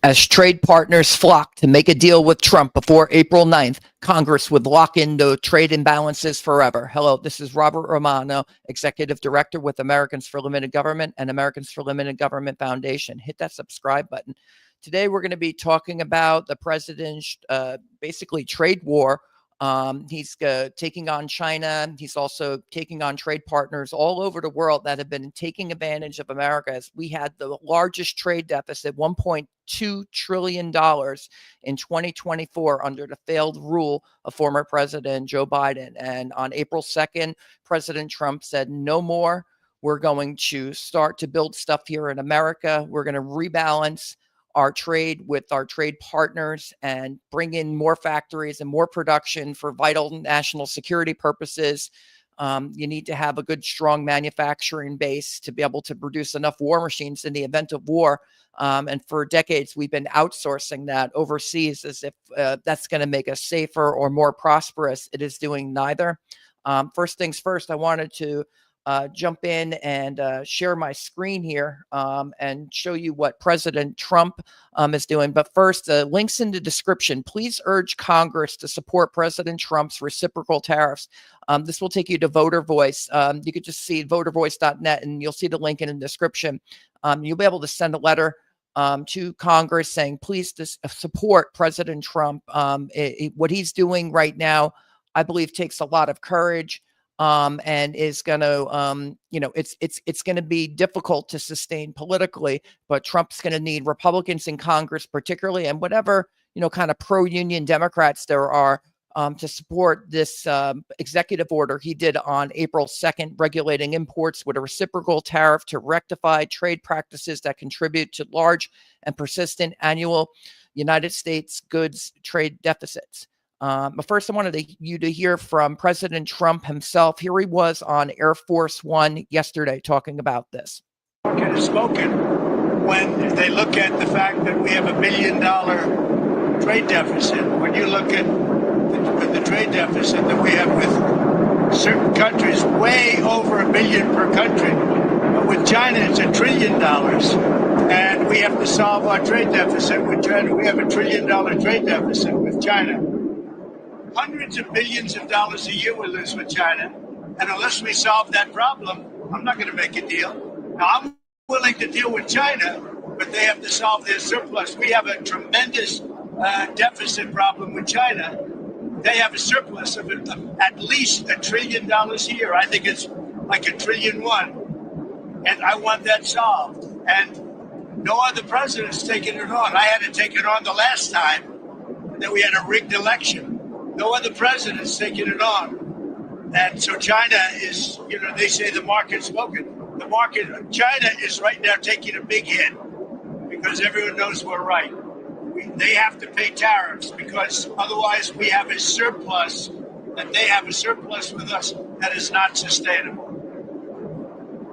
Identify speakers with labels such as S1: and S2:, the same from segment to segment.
S1: As trade partners flock to make a deal with Trump before April 9th, Congress would lock in the trade imbalances forever. Hello, this is Robert Romano, Executive Director with Americans for Limited Government and Americans for Limited Government Foundation. Hit that subscribe button. Today, we're going to be talking about the president's basically trade war. He's taking on China. He's also taking on trade partners all over the world that have been taking advantage of America, as we had the largest trade deficit, $1.2 trillion in 2024 under the failed rule of former President Joe Biden. And on April 2nd, President Trump said, no more. We're going to start to build stuff here in America. We're going to rebalance our trade with our trade partners and bring in more factories and more production for vital national security purposes. You need to have a good, strong manufacturing base to be able to produce enough war machines in the event of war. And for decades, we've been outsourcing that overseas as if that's going to make us safer or more prosperous. It is doing neither. First things first, I wanted to jump in and share my screen here and show you what President Trump is doing. But first, links in the description. Please urge Congress to support President Trump's reciprocal tariffs. This will take you to Voter Voice. You could just see votervoice.net and you'll see the link in the description. You'll be able to send a letter to Congress saying, please support President Trump. What he's doing right now, I believe, takes a lot of courage. And is going to, it's going to be difficult to sustain politically, but Trump's going to need Republicans in Congress, particularly, and whatever, kind of pro-union Democrats there are to support this executive order he did on April 2nd, regulating imports with a reciprocal tariff to rectify trade practices that contribute to large and persistent annual United States goods trade deficits. But first, I wanted you to hear from President Trump himself. Here he was on Air Force One yesterday talking about this.
S2: Market has spoken when they look at the fact that we have $1 billion trade deficit. When you look at the trade deficit that we have with certain countries, way over $1 billion per country. But with China, it's $1 trillion. And we have to solve our trade deficit with China. We have $1 trillion trade deficit with China. Hundreds of billions of dollars a year we lose with China. And unless we solve that problem, I'm not going to make a deal. Now, I'm willing to deal with China, but they have to solve their surplus. We have a tremendous deficit problem with China. They have a surplus of at least $1 trillion a year. I think it's like $1.1 trillion. And I want that solved. And no other president's taken it on. I had to take it on the last time that we had a rigged election. No other president's taking it on. And so China is, they say the market's spoken. China is right now taking a big hit because everyone knows we're right. They have to pay tariffs because otherwise we have a surplus, and they have a surplus with us that is not sustainable.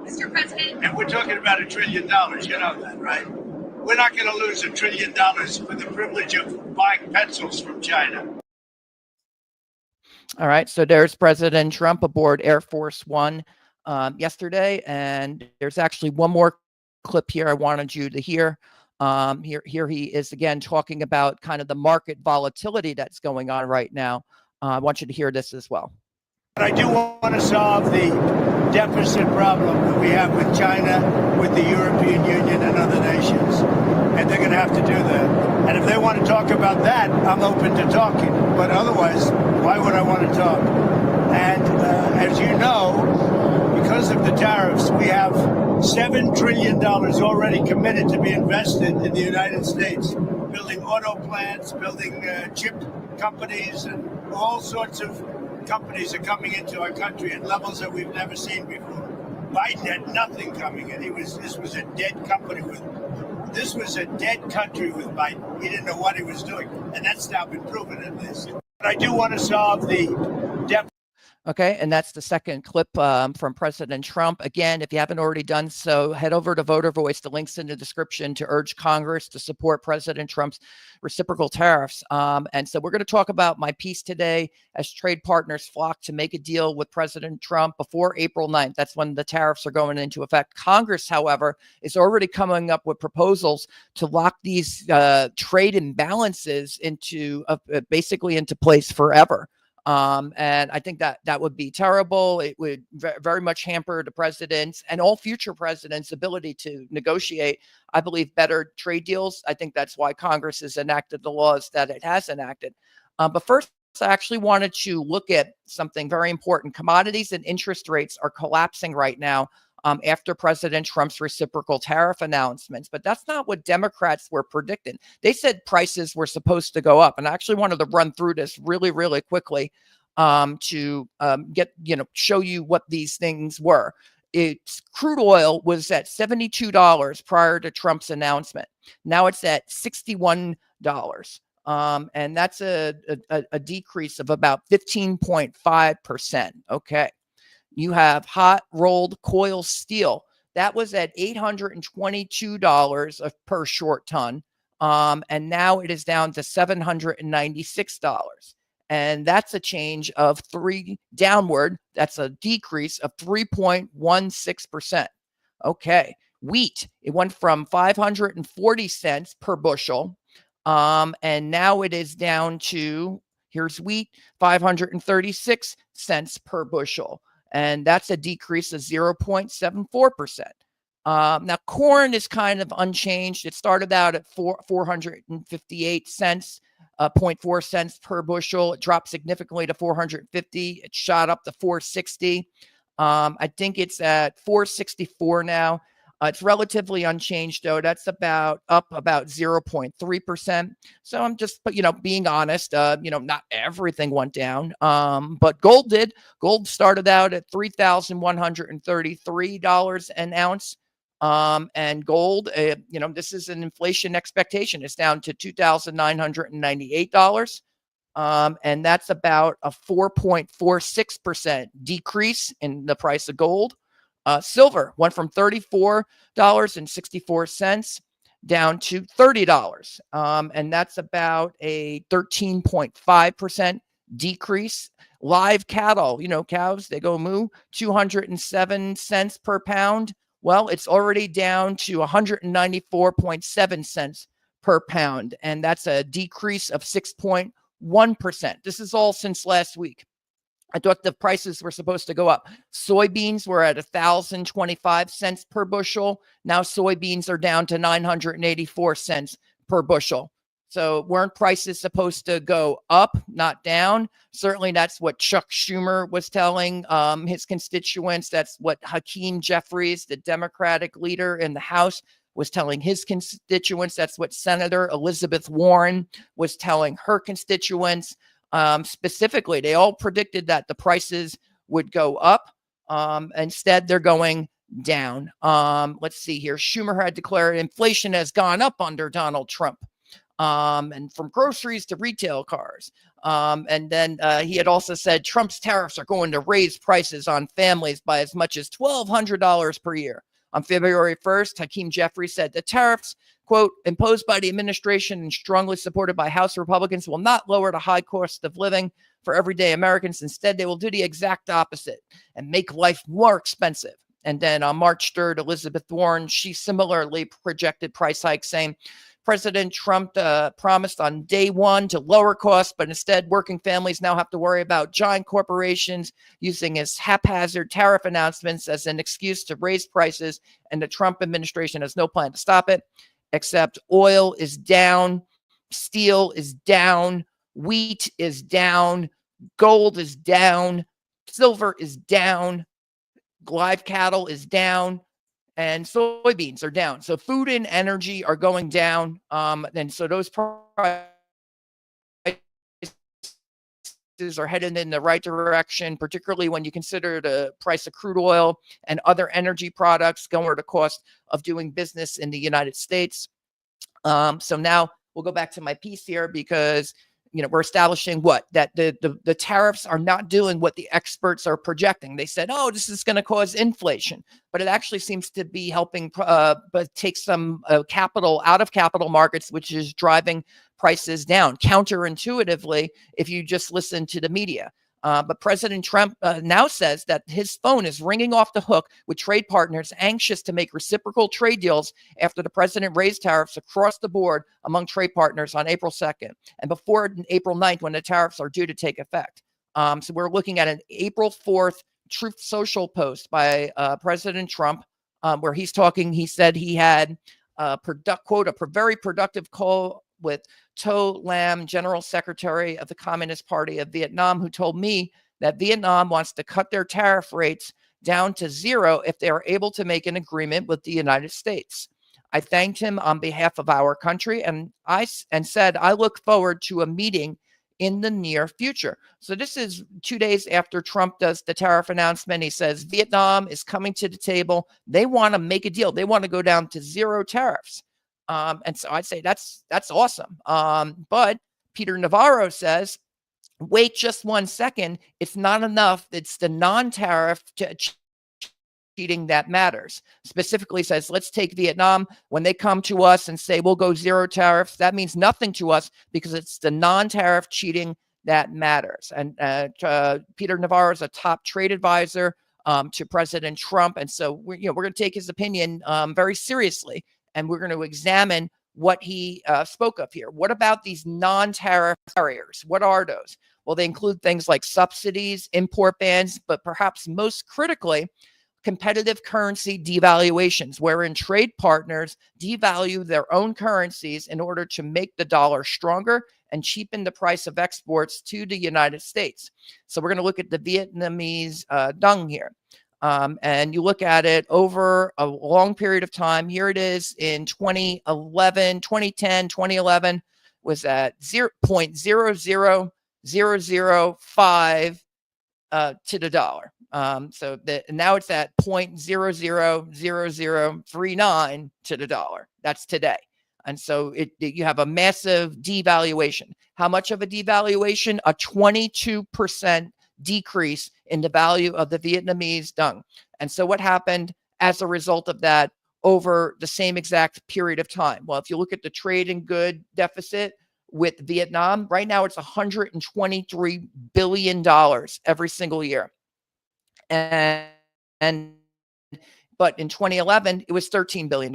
S3: Mr. President.
S2: And we're talking about $1 trillion. You know that, right? We're not going to lose $1 trillion for the privilege of buying pencils from China.
S1: All right, so there's President Trump aboard Air Force One yesterday, and there's actually one more clip here I wanted you to hear. Here he is again talking about kind of the market volatility that's going on right now. I want you to hear this as well.
S2: But I do want to solve the deficit problem that we have with China, with the European Union and other nations. And they're going to have to do that. And if they want to talk about that, I'm open to talking. But otherwise, why would I want to talk? And as you know, because of the tariffs, we have $7 trillion already committed to be invested in the United States, building auto plants, building chip companies, and all sorts of companies are coming into our country at levels that we've never seen before. Biden had nothing coming in. This was a dead country with Biden. He didn't know what he was doing, and that's now been proven at this. But I do want to solve the deficit.
S1: Okay, and that's the second clip from President Trump. Again, if you haven't already done so, head over to Voter Voice. The link's in the description to urge Congress to support President Trump's reciprocal tariffs. And so we're going to talk about my piece today as trade partners flock to make a deal with President Trump before April 9th. That's when the tariffs are going into effect. Congress, however, is already coming up with proposals to lock these trade imbalances into basically into place forever. And I think that would be terrible. It would very much hamper the president's and all future presidents' ability to negotiate, I believe, better trade deals. I think that's why Congress has enacted the laws that it has enacted. But first, I actually wanted to look at something very important. Commodities and interest rates are collapsing right now after President Trump's reciprocal tariff announcements. But that's not what Democrats were predicting. They said prices were supposed to go up. And I actually wanted to run through this really, really quickly to show you what these things were. Crude oil was at $72 prior to Trump's announcement. Now it's at $61. And that's a decrease of about 15.5%. Okay. You have hot rolled coil steel. That was at $822 per short ton. And now it is down to $796. And that's a change of downward. That's a decrease of 3.16%. Okay. Wheat, it went from 540 cents per bushel. And now it is down to, here's wheat, 536 cents per bushel. And that's a decrease of 0.74%. Now, corn is kind of unchanged. It started out at 458 cents, 0.4 cents per bushel. It dropped significantly to 450. It shot up to 460. I think it's at 464 now. It's relatively unchanged, though. That's up about 0.3%. So I'm just, being honest, not everything went down, but gold did. Gold started out at $3,133 an ounce. And gold, this is an inflation expectation. It's down to $2,998. And that's about a 4.46% decrease in the price of gold. Silver went from $34.64 down to $30. And that's about a 13.5% decrease. Live cattle, cows, they go moo, 207 cents per pound. Well, it's already down to 194.7 cents per pound. And that's a decrease of 6.1%. This is all since last week. I thought the prices were supposed to go up. Soybeans were at 1,025 cents per bushel. Now soybeans are down to 984 cents per bushel. So weren't prices supposed to go up, not down? Certainly that's what Chuck Schumer was telling his constituents. That's what Hakeem Jeffries, the Democratic leader in the House, was telling his constituents. That's what Senator Elizabeth Warren was telling her constituents. Specifically, they all predicted that the prices would go up. Instead, they're going down. Let's see here. Schumer had declared inflation has gone up under Donald Trump, and from groceries to retail cars. And then he had also said Trump's tariffs are going to raise prices on families by as much as $1,200 per year. On February 1st, Hakeem Jeffries said the tariffs, quote, imposed by the administration and strongly supported by House Republicans will not lower the high cost of living for everyday Americans. Instead, they will do the exact opposite and make life more expensive. And then on March 3rd, Elizabeth Warren, she similarly projected price hikes, saying President Trump promised on day one to lower costs, but instead working families now have to worry about giant corporations using his haphazard tariff announcements as an excuse to raise prices, and the Trump administration has no plan to stop it, except oil is down, steel is down, wheat is down, gold is down, silver is down, live cattle is down, and soybeans are down. So food and energy are going down. And so those prices are headed in the right direction, particularly when you consider the price of crude oil and other energy products going to the cost of doing business in the United States. So now we'll go back to my piece here because we're establishing what? That the tariffs are not doing what the experts are projecting. They said, oh, this is going to cause inflation, but it actually seems to be helping but take some capital out of capital markets, which is driving prices down counterintuitively if you just listen to the media. But President Trump now says that his phone is ringing off the hook with trade partners anxious to make reciprocal trade deals after the president raised tariffs across the board among trade partners on April 2nd and before April 9th when the tariffs are due to take effect. So we're looking at an April 4th Truth Social post by President Trump where he said he had quote, a very productive call with To Lam, General Secretary of the Communist Party of Vietnam, who told me that Vietnam wants to cut their tariff rates down to zero if they are able to make an agreement with the United States. I thanked him on behalf of our country and said I look forward to a meeting in the near future. So this is 2 days after Trump does the tariff announcement. He says Vietnam is coming to the table. They want to make a deal. They want to go down to zero tariffs. And so I'd say that's awesome. But Peter Navarro says, wait just 1 second. It's not enough. It's the non-tariff cheating that matters. Specifically says, let's take Vietnam. When they come to us and say, we'll go zero tariffs, that means nothing to us because it's the non-tariff cheating that matters. And Peter Navarro is a top trade advisor to President Trump. And so we're going to take his opinion very seriously. And we're going to examine what he spoke of here. What about these non-tariff barriers? What are those? Well, they include things like subsidies, import bans, but perhaps most critically, competitive currency devaluations, wherein trade partners devalue their own currencies in order to make the dollar stronger and cheapen the price of exports to the United States. So we're going to look at the Vietnamese dong here. And you look at it over a long period of time. Here it is in 2011, 2010, 2011 was at 0.00005 to the dollar. So now it's at 0.000039 to the dollar. That's today. And so you have a massive devaluation. How much of a devaluation? A 22% decrease in the value of the Vietnamese dong. And so what happened as a result of that over the same exact period of time? Well, if you look at the trade and good deficit with Vietnam, right now it's $123 billion every single year. But in 2011, it was $13 billion.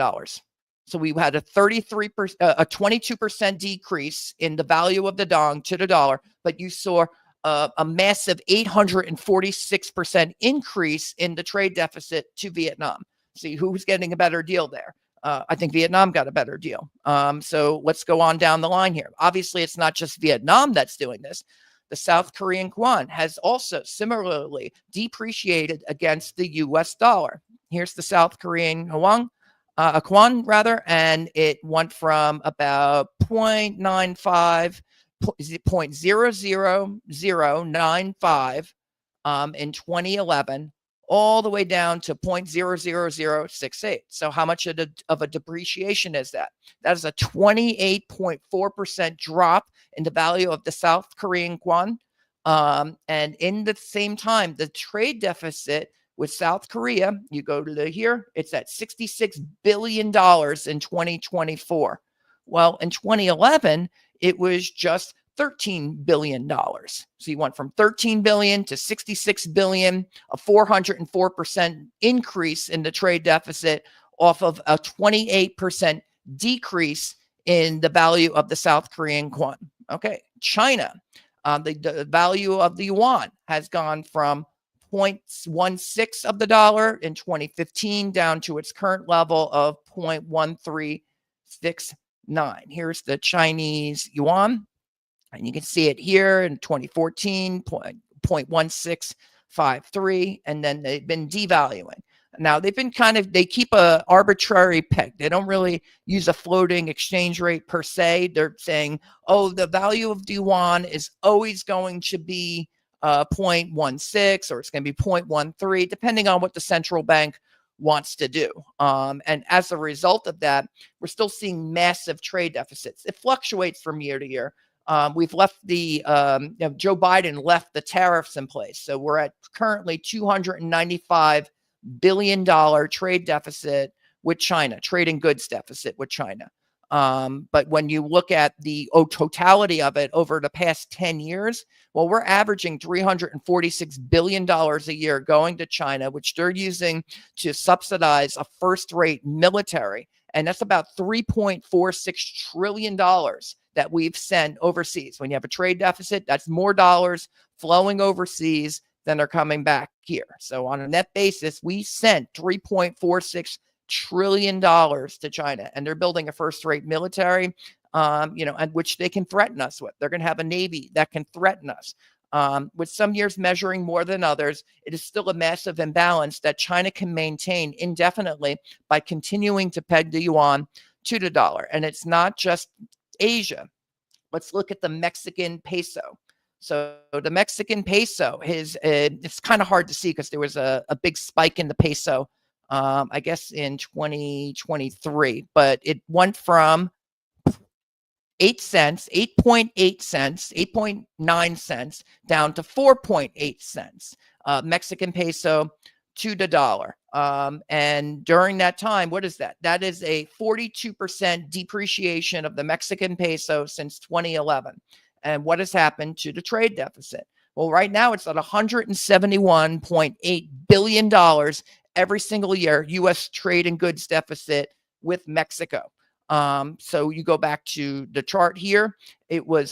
S1: So we had a 22% decrease in the value of the dong to the dollar, but you saw a massive 846% increase in the trade deficit to Vietnam. See who's getting a better deal there. I think Vietnam got a better deal. So let's go on down the line here. Obviously, it's not just Vietnam that's doing this. The South Korean won has also similarly depreciated against the US dollar. Here's the South Korean won, and it went from about 0.95 0.00095 in 2011 all the way down to 0.00068. So how much of a depreciation is that? That is a 28.4% drop in the value of the South Korean won. And in the same time, the trade deficit with South Korea, you go to here, it's at $66 billion in 2024. Well, in 2011, it was just $13 billion. So you went from 13 billion to 66 billion, a 404% increase in the trade deficit off of a 28% decrease in the value of the South Korean won. Okay, China, the value of the yuan has gone from 0.16 of the dollar in 2015 down to its current level of 0.1369. Here's the Chinese yuan. And you can see it here in 2014, 0.1653, and then they've been devaluing. Now, they keep a arbitrary peg. They don't really use a floating exchange rate per se. They're saying, oh, the value of the yuan is always going to be 0.16 or it's going to be 0.13, depending on what the central bank wants to do. And as a result of that, we're still seeing massive trade deficits. It fluctuates from year to year. We've left Joe Biden left the tariffs in place. So we're at currently $295 billion trade deficit with China, trade and goods deficit with China. But when you look at the totality of it over the past 10 years, well, we're averaging $346 billion a year going to China, which they're using to subsidize a first-rate military. And that's about $3.46 trillion that we've sent overseas. When you have a trade deficit, that's more dollars flowing overseas than are coming back here. So on a net basis, we sent $3.46 trillion to China, and they're building a first-rate military, and which they can threaten us with. They're going to have a navy that can threaten us. With some years measuring more than others, it is still a massive imbalance that China can maintain indefinitely by continuing to peg the yuan to the dollar. And it's not just Asia. Let's look at the Mexican peso. So the Mexican peso it's kind of hard to see because there was a big spike in the peso, I guess in 2023, but it went from 8 cents, 8.8 cents, 8.9 cents down to 4.8 cents, Mexican peso to the dollar. And during that time, what is that? That is a 42% depreciation of the Mexican peso since 2011. And what has happened to the trade deficit? Well, right now it's at $171.8 billion every single year, U.S. trade and goods deficit with Mexico. So you go back to the chart here, it went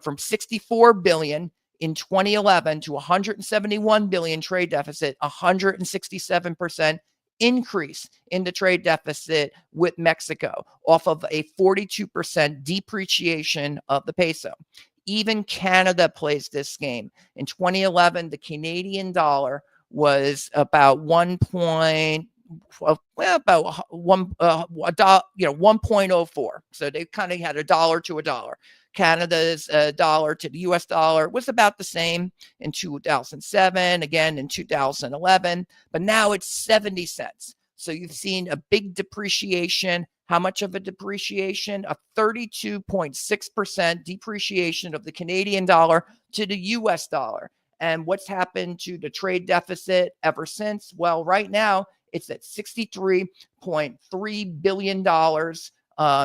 S1: from 64 billion in 2011 to 171 billion trade deficit, 167% increase in the trade deficit with Mexico off of a 42% depreciation of the peso. Even Canada plays this game. In 2011, the Canadian dollar was about 1.04. So they kind of had a dollar to a dollar. Canada's dollar to the US dollar was about the same in 2007, again in 2011, but now it's 70 cents. So you've seen a big depreciation. How much of a depreciation? A 32.6% depreciation of the Canadian dollar to the US dollar. And what's happened to the trade deficit ever since? Well, right now, it's at $63.3 billion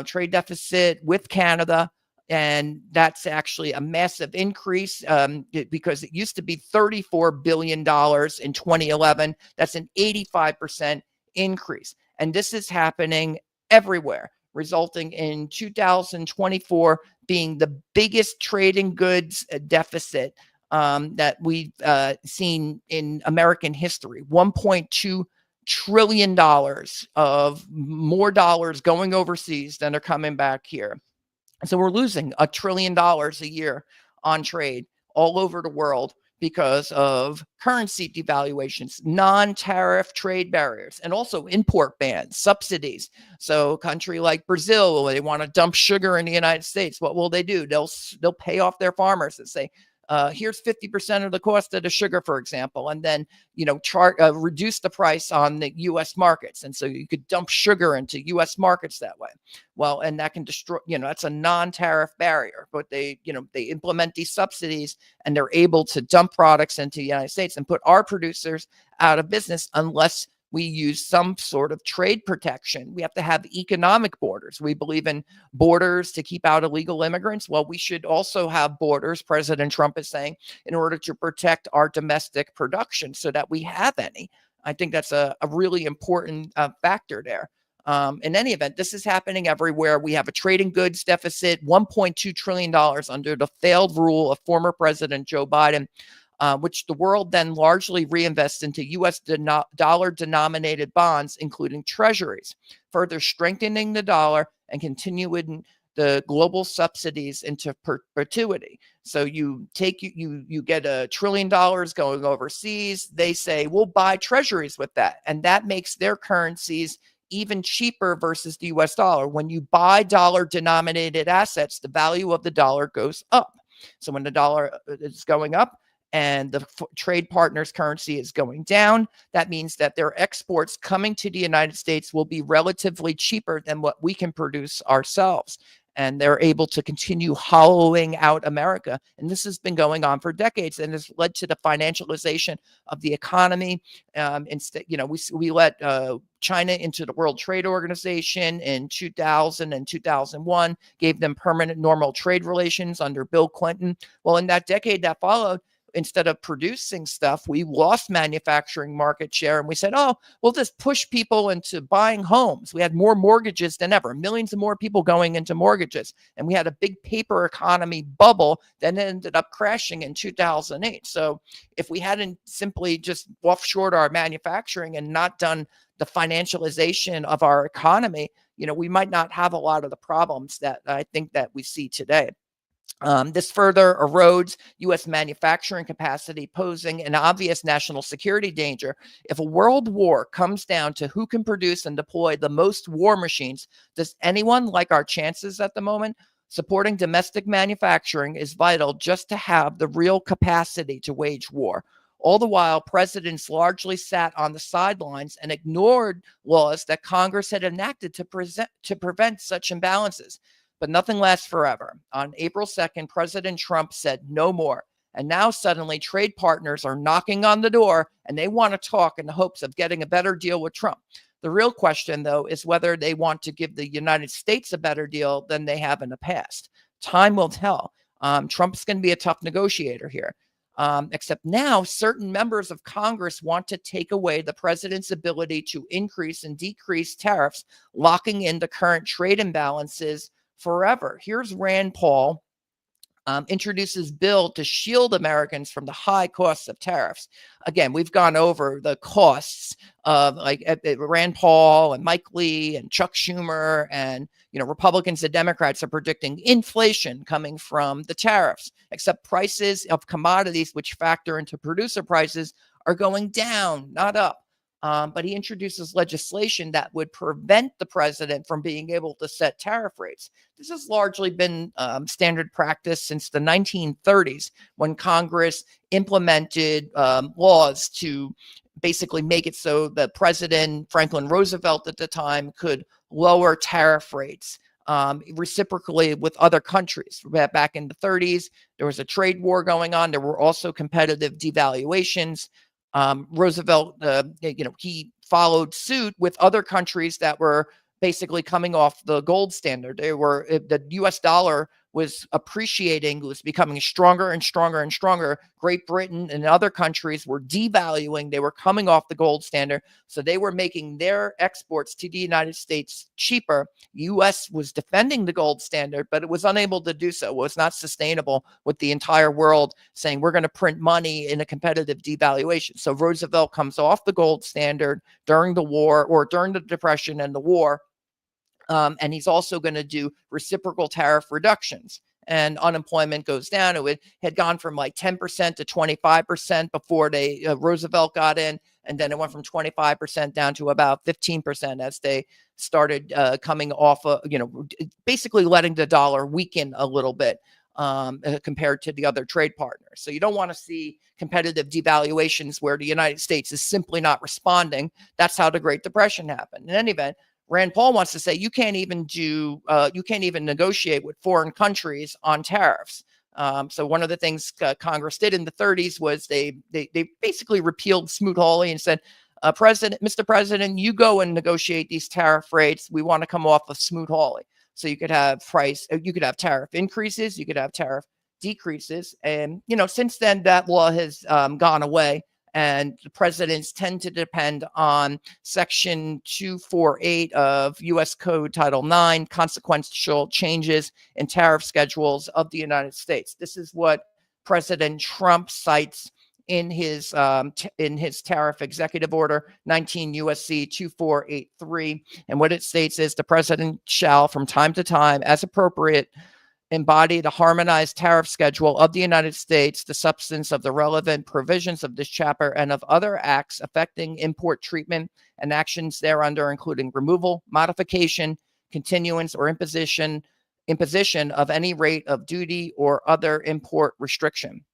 S1: trade deficit with Canada. And that's actually a massive increase because it used to be $34 billion in 2011. That's an 85% increase. And this is happening everywhere, resulting in 2024 being the biggest trade and goods deficit that we've seen in American history. $1.2 trillion of more dollars going overseas than are coming back here. So we're losing $1 trillion a year on trade all over the world because of currency devaluations, non-tariff trade barriers, and also import bans, subsidies. So a country like Brazil, they want to dump sugar in the United States. What will they do? They'll pay off their farmers and say, here's 50% of the cost of the sugar, for example, and then, reduce the price on the U.S. markets. And so you could dump sugar into U.S. markets that way. Well, and that can destroy, that's a non-tariff barrier, but they implement these subsidies and they're able to dump products into the United States and put our producers out of business unless we use some sort of trade protection. We have to have economic borders. We believe in borders to keep out illegal immigrants. Well, we should also have borders, President Trump is saying, in order to protect our domestic production so that we have any. I think that's a really important factor there. In any event, this is happening everywhere. We have a trade and goods deficit, $1.2 trillion under the failed rule of former President Joe Biden, which the world then largely reinvests into U.S. dollar-denominated bonds, including treasuries, further strengthening the dollar and continuing the global subsidies into perpetuity. So you get $1 trillion going overseas. They say, we'll buy treasuries with that. And that makes their currencies even cheaper versus the US dollar. When you buy dollar-denominated assets, the value of the dollar goes up. So when the dollar is going up, and the trade partner's currency is going down, that means that their exports coming to the United States will be relatively cheaper than what we can produce ourselves. and they're able to continue hollowing out America. And this has been going on for decades, and has led to the financialization of the economy. Instead, we let China into the World Trade Organization in 2000 and 2001, gave them permanent normal trade relations under Bill Clinton. Well, in that decade that followed, instead of producing stuff, we lost manufacturing market share, and we said, oh, we'll just push people into buying homes. We had more mortgages than ever, millions of more people going into mortgages, and we had a big paper economy bubble that ended up crashing in 2008. So if we hadn't simply just offshored our manufacturing and not done the financialization of our economy, we might not have a lot of the problems that I think that we see today. This further erodes U.S. manufacturing capacity, posing an obvious national security danger. If a world war comes down to who can produce and deploy the most war machines, does anyone like our chances at the moment? Supporting domestic manufacturing is vital just to have the real capacity to wage war. All the while, presidents largely sat on the sidelines and ignored laws that Congress had enacted to prevent such imbalances. But nothing lasts forever. On April 2nd, President Trump said no more. And now suddenly trade partners are knocking on the door, and they want to talk in the hopes of getting a better deal with Trump. The real question, though, is whether they want to give the United States a better deal than they have in the past. Time will tell. Trump's going to be a tough negotiator here. Except now certain members of Congress want to take away the president's ability to increase and decrease tariffs, locking in the current trade imbalances forever. Here's Rand Paul introduces bill to shield Americans from the high costs of tariffs. Again, we've gone over the costs of Rand Paul and Mike Lee and Chuck Schumer, and Republicans and Democrats are predicting inflation coming from the tariffs, except prices of commodities, which factor into producer prices, are going down, not up. But he introduces legislation that would prevent the president from being able to set tariff rates. This has largely been standard practice since the 1930s, when Congress implemented laws to basically make it so that President Franklin Roosevelt at the time could lower tariff rates reciprocally with other countries. Back in the 30s, there was a trade war going on. There were also competitive devaluations. Roosevelt, he followed suit with other countries that were basically coming off the gold standard. The U.S. dollar was appreciating, was becoming stronger and stronger and stronger. Great Britain and other countries were devaluing. They were coming off the gold standard. So they were making their exports to the United States cheaper. The U.S. was defending the gold standard, but it was unable to do so. It was not sustainable with the entire world saying we're going to print money in a competitive devaluation. So Roosevelt comes off the gold standard during the war, or during the Depression and the war. And he's also going to do reciprocal tariff reductions, and unemployment goes down. It had gone from like 10% to 25% before Roosevelt got in, and then it went from 25% down to about 15% as they started coming off, basically letting the dollar weaken a little bit compared to the other trade partners. So you don't want to see competitive devaluations where the United States is simply not responding. That's how the Great Depression happened. In any event, Rand Paul wants to say you can't even negotiate with foreign countries on tariffs. So one of the things Congress did in the 30s was they basically repealed Smoot-Hawley and said, Mr. President, you go and negotiate these tariff rates. We want to come off of Smoot-Hawley. So you could have tariff increases, you could have tariff decreases. And, since then that law has gone away. And the presidents tend to depend on Section 248 of U.S. Code Title IX, consequential changes in tariff schedules of the United States. This is what President Trump cites in his tariff executive order, 19 U.S.C. 2483. And what it states is the president shall, from time to time, as appropriate, embody the harmonized tariff schedule of the United States, the substance of the relevant provisions of this chapter, and of other acts affecting import treatment and actions thereunder, including removal, modification, continuance, or imposition of any rate of duty or other import restriction.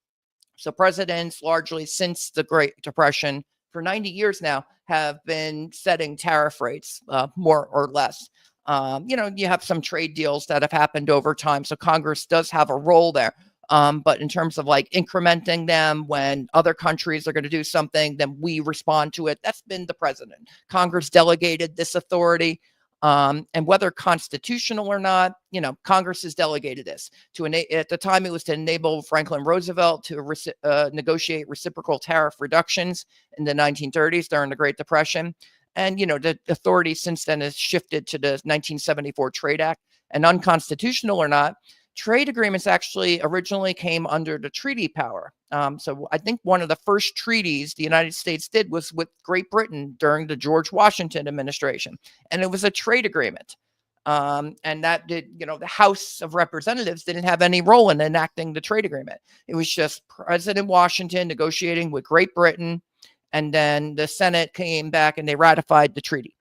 S1: So presidents largely since the Great Depression for 90 years now have been setting tariff rates more or less. You have some trade deals that have happened over time. So Congress does have a role there. But in terms of like incrementing them when other countries are going to do something, then we respond to it. That's been the president. Congress delegated this authority. And whether constitutional or not, Congress has delegated this at the time it was to enable Franklin Roosevelt to negotiate reciprocal tariff reductions in the 1930s during the Great Depression. And, the authority since then has shifted to the 1974 Trade Act. And unconstitutional or not, trade agreements actually originally came under the treaty power. So I think one of the first treaties the United States did was with Great Britain during the George Washington administration. And it was a trade agreement. And that did, the House of Representatives didn't have any role in enacting the trade agreement. It was just President Washington negotiating with Great Britain. And then the Senate came back and they ratified the treaty.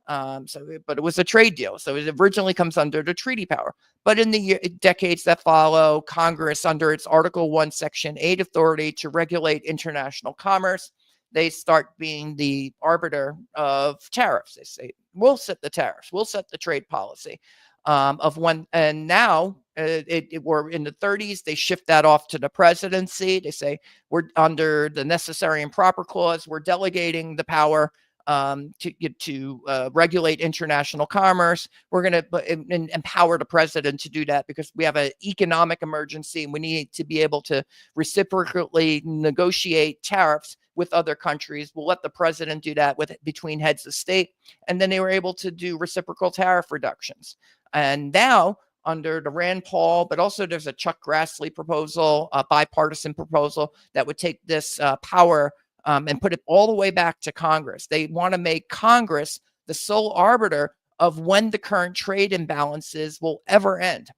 S1: But it was a trade deal. So it originally comes under the treaty power. But in the decades that follow, Congress, under its Article 1, Section 8 authority to regulate international commerce, they start being the arbiter of tariffs. They say, we'll set the tariffs, we'll set the trade policy of when. And now we're in the 30s, they shift that off to the presidency. They say, we're under the necessary and proper clause, we're delegating the power to regulate international commerce. We're going to empower the president to do that because we have an economic emergency and we need to be able to reciprocally negotiate tariffs with other countries. We'll let the president do that between heads of state. And then they were able to do reciprocal tariff reductions. And now, under the Rand Paul, but also there's a Chuck Grassley proposal, a bipartisan proposal that would take this power and put it all the way back to Congress. They want to make Congress the sole arbiter of when the current trade imbalances will ever end.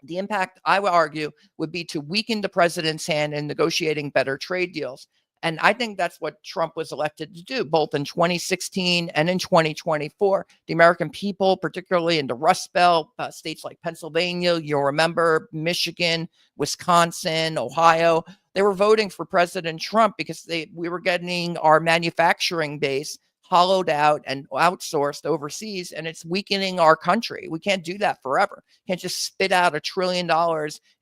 S1: The impact, I would argue, would be to weaken the president's hand in negotiating better trade deals. And I think that's what Trump was elected to do, both in 2016 and in 2024. The American people, particularly in the Rust Belt, states like Pennsylvania, you'll remember, Michigan, Wisconsin, Ohio, they were voting for President Trump because we were getting our manufacturing base hollowed out and outsourced overseas, and it's weakening our country. We can't do that forever. Can't just spit out $1 trillion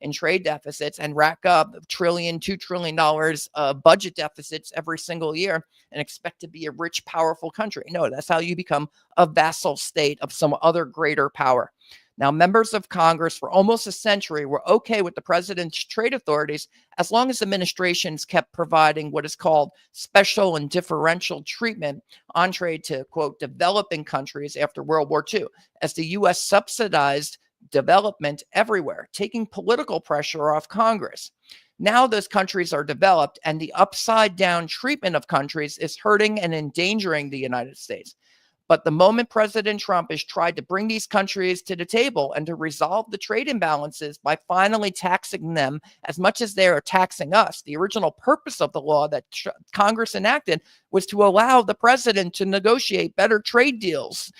S1: in trade deficits and rack up $1 trillion, $2 trillion budget deficits every single year and expect to be a rich, powerful country. No, that's how you become a vassal state of some other greater power. Now, members of Congress for almost a century were okay with the president's trade authorities as long as administrations kept providing what is called special and differential treatment on trade to, quote, developing countries after World War II, as the U.S. subsidized development everywhere, taking political pressure off Congress. Now those countries are developed, and the upside-down treatment of countries is hurting and endangering the United States. But the moment President Trump has tried to bring these countries to the table and to resolve the trade imbalances by finally taxing them as much as they are taxing us, the original purpose of the law that Congress enacted was to allow the president to negotiate better trade deals.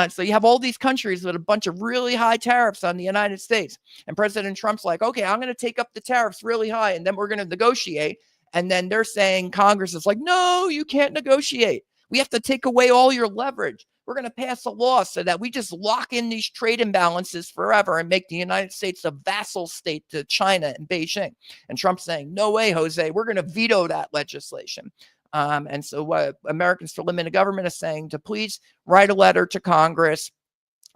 S1: So you have all these countries with a bunch of really high tariffs on the United States. And President Trump's like, okay, I'm going to take up the tariffs really high, and then we're going to negotiate. And then they're saying, Congress is like, no, you can't negotiate. We have to take away all your leverage. We're going to pass a law so that we just lock in these trade imbalances forever and make the United States a vassal state to China and Beijing. And Trump's saying, no way, Jose, we're going to veto that legislation. And so what Americans for Limited Government is saying to please write a letter to Congress.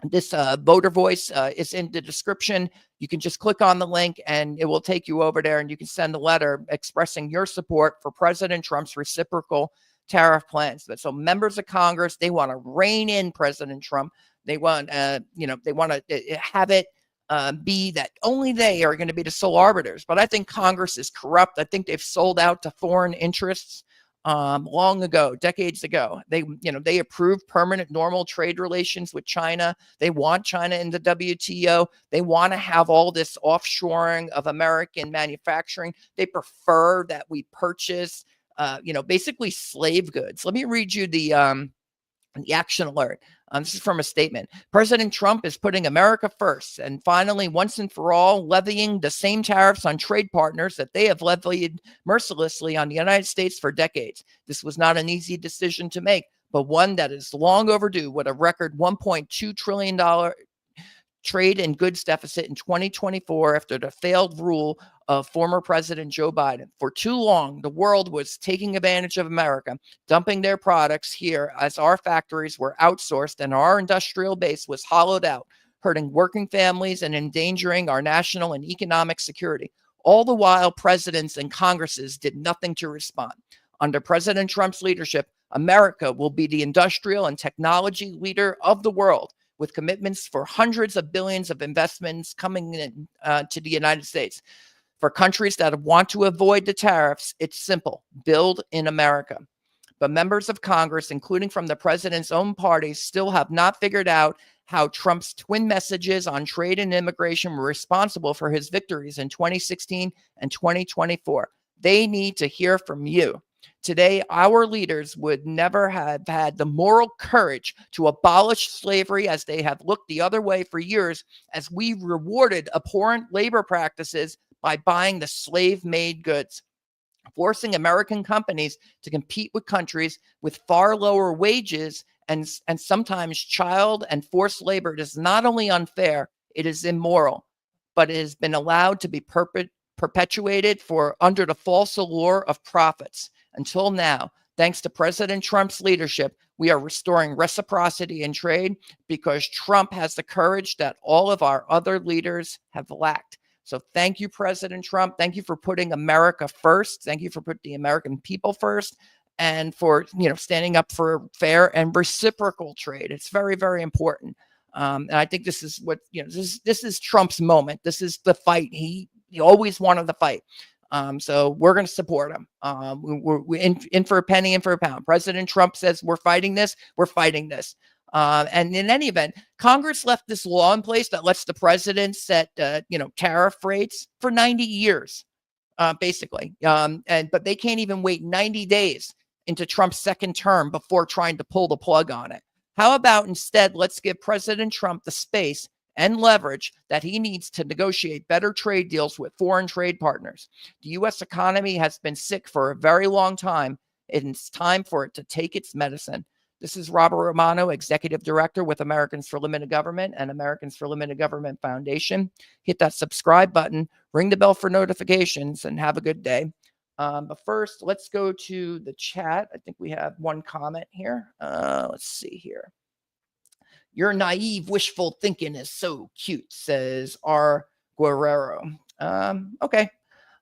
S1: This voter voice is in the description. You can just click on the link and it will take you over there, and you can send a letter expressing your support for President Trump's reciprocal tariff plans. But so members of Congress, they want to rein in President Trump. They want, they want to have it be that only they are going to be the sole arbiters. But I think Congress is corrupt. I think they've sold out to foreign interests long ago, decades ago. They approved permanent normal trade relations with China. They want China in the WTO. They want to have all this offshoring of American manufacturing. They prefer that we purchase basically slave goods. Let me read you the action alert. This is from a statement. President Trump is putting America first and finally, once and for all, levying the same tariffs on trade partners that they have levied mercilessly on the United States for decades. This was not an easy decision to make, but one that is long overdue, with a record $1.2 trillion trade and goods deficit in 2024 after the failed rule of former President Joe Biden. For too long, the world was taking advantage of America, dumping their products here as our factories were outsourced and our industrial base was hollowed out, hurting working families and endangering our national and economic security. All the while, presidents and Congresses did nothing to respond. Under President Trump's leadership, America will be the industrial and technology leader of the world, with commitments for hundreds of billions of investments coming in to the United States. For countries that want to avoid the tariffs, it's simple: build in America. But members of Congress, including from the president's own party, still have not figured out how Trump's twin messages on trade and immigration were responsible for his victories in 2016 and 2024. They need to hear from you. Today, our leaders would never have had the moral courage to abolish slavery, as they have looked the other way for years, as we rewarded abhorrent labor practices by buying the slave-made goods, forcing American companies to compete with countries with far lower wages and sometimes child and forced labor. It is not only unfair, it is immoral, but it has been allowed to be perpetuated under the false allure of profits. Until now, thanks to President Trump's leadership, we are restoring reciprocity in trade because Trump has the courage that all of our other leaders have lacked. So thank you, President Trump. Thank you for putting America first. Thank you for putting the American people first, and for standing up for fair and reciprocal trade. It's very, very important. And I think this is what this is Trump's moment. This is the fight he always wanted to fight. So we're going to support him. We're in for a penny, in for a pound. President Trump says we're fighting this. We're fighting this. And in any event, Congress left this law in place that lets the president set, tariff rates for 90 years, basically. But they can't even wait 90 days into Trump's second term before trying to pull the plug on it. How about instead, let's give President Trump the space and leverage that he needs to negotiate better trade deals with foreign trade partners. The U.S. economy has been sick for a very long time, and it's time for it to take its medicine. This is Robert Romano, Executive Director with Americans for Limited Government and Americans for Limited Government Foundation. Hit that subscribe button, ring the bell for notifications, and have a good day. But first, let's go to the chat. I think we have one comment here. Let's see here. Your naive, wishful thinking is so cute, says R. Guerrero. Okay.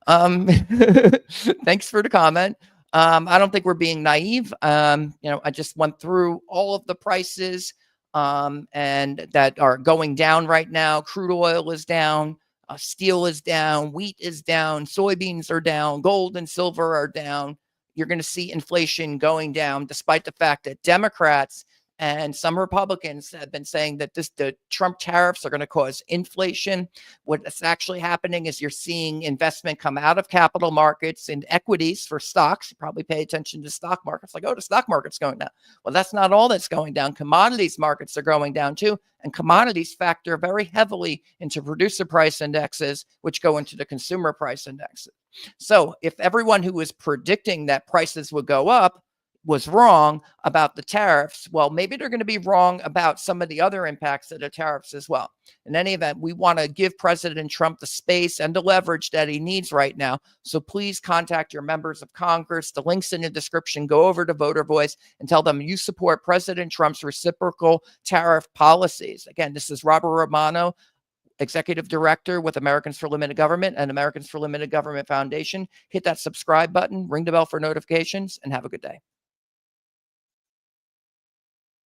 S1: Thanks for the comment. I don't think we're being naive. I just went through all of the prices and that are going down right now. Crude oil is down. Steel is down. Wheat is down. Soybeans are down. Gold and silver are down. You're going to see inflation going down, despite the fact that Democrats and some Republicans have been saying that the Trump tariffs are going to cause inflation. What's actually happening is you're seeing investment come out of capital markets and equities for stocks. You probably pay attention to stock markets, like, oh, the stock market's going down. Well, that's not all that's going down. Commodities markets are going down too. And commodities factor very heavily into producer price indexes, which go into the consumer price indexes. So if everyone who was predicting that prices would go up was wrong about the tariffs, well, maybe they're going to be wrong about some of the other impacts of the tariffs as well. In any event, we want to give President Trump the space and the leverage that he needs right now. So please contact your members of Congress. The link's in the description. Go over to Voter Voice and tell them you support President Trump's reciprocal tariff policies. Again, this is Robert Romano, Executive Director with Americans for Limited Government and Americans for Limited Government Foundation. Hit that subscribe button, ring the bell for notifications, and have a good day.